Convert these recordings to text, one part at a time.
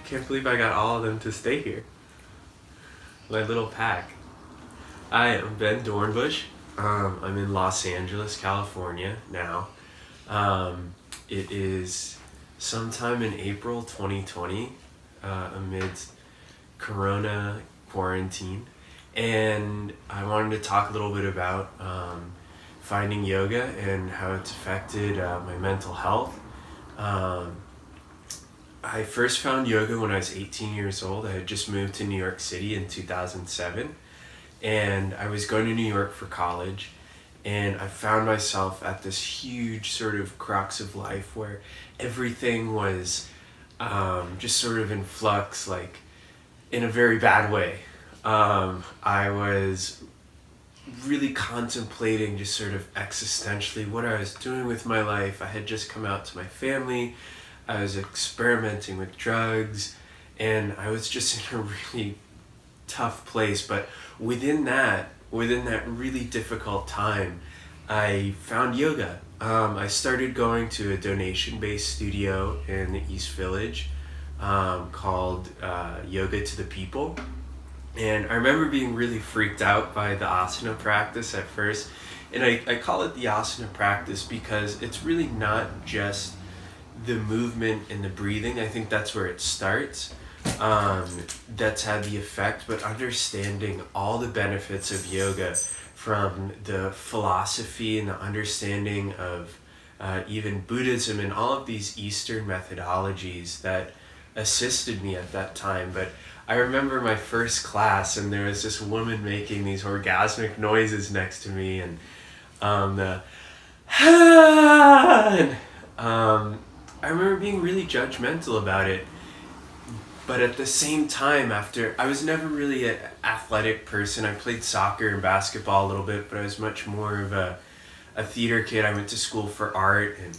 Can't believe I got all of them to stay here. My little pack. Hi, I'm Ben Dornbush. I'm in Los Angeles, California now. It is sometime in April 2020, amidst Corona quarantine. And I wanted to talk a little bit about finding yoga and how it's affected my mental health. I first found yoga when I was 18 years old. I had just moved to New York City in 2007, and I was going to New York for college, and I found myself at this huge sort of crux of life where everything was just sort of in flux, like in a very bad way. I was really contemplating just sort of existentially what I was doing with my life. I had just come out to my family. I was experimenting with drugs, and I was just in a really tough place. But within that really difficult time, I found yoga. I started going to a donation-based studio in the East Village called Yoga to the People. And I remember being really freaked out by the asana practice at first. And I call it the asana practice because it's really not just the movement and the breathing. I think that's where it starts. That's had the effect, but understanding all the benefits of yoga, from the philosophy and the understanding of even Buddhism and all of these Eastern methodologies that assisted me at that time. But I remember my first class, and there was this woman making these orgasmic noises next to me, and I remember being really judgmental about it. But at the same time, I was never really an athletic person. I played soccer and basketball a little bit, but I was much more of a theater kid. I went to school for art, and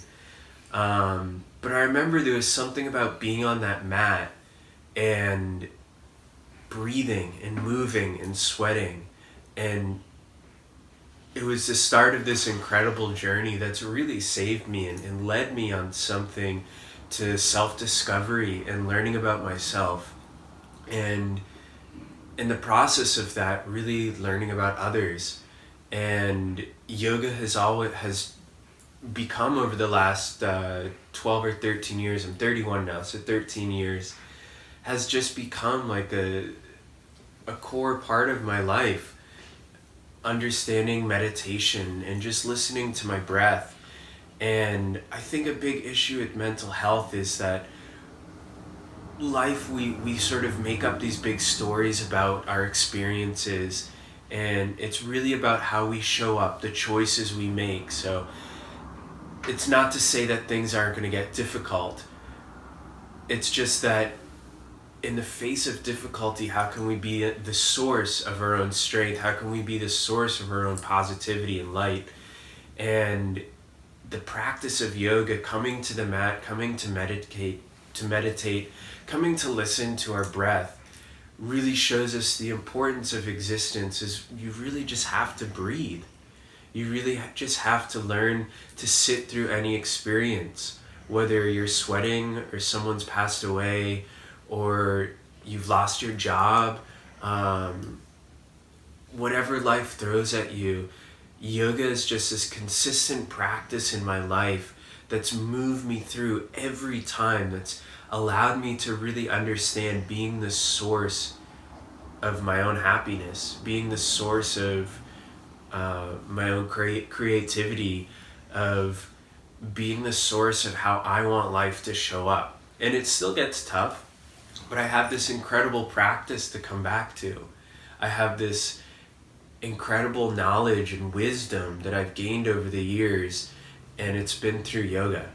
but I remember there was something about being on that mat and breathing and moving and sweating, and it was the start of this incredible journey that's really saved me and led me on something to self-discovery and learning about myself. And in the process of that, really learning about others. And yoga has become, over the last 12 or 13 years, I'm 31 now, so 13 years, has just become like a core part of my life. Understanding meditation and just listening to my breath. And I think a big issue with mental health is that life, we sort of make up these big stories about our experiences, and it's really about how we show up, the choices we make. So it's not to say that things aren't going to get difficult. It's just that in the face of difficulty, how can we be the source of our own strength? How can we be the source of our own positivity and light? And the practice of yoga, coming to the mat, coming to meditate, coming to listen to our breath, really shows us the importance of existence. Is you really just have to breathe. You really just have to learn to sit through any experience, whether you're sweating or someone's passed away, or you've lost your job, whatever life throws at you. Yoga is just this consistent practice in my life that's moved me through every time, that's allowed me to really understand being the source of my own happiness, being the source of my own creativity, of being the source of how I want life to show up. And it still gets tough, but I have this incredible practice to come back to. I have this incredible knowledge and wisdom that I've gained over the years, and it's been through yoga.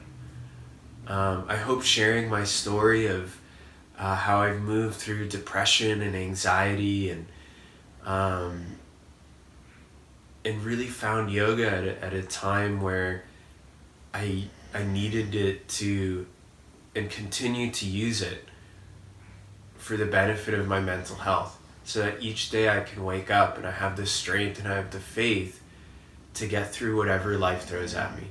I hope sharing my story of how I've moved through depression and anxiety, and really found yoga at a time where I needed it to, and continue to use it for the benefit of my mental health, so that each day I can wake up and I have the strength and I have the faith to get through whatever life throws at me.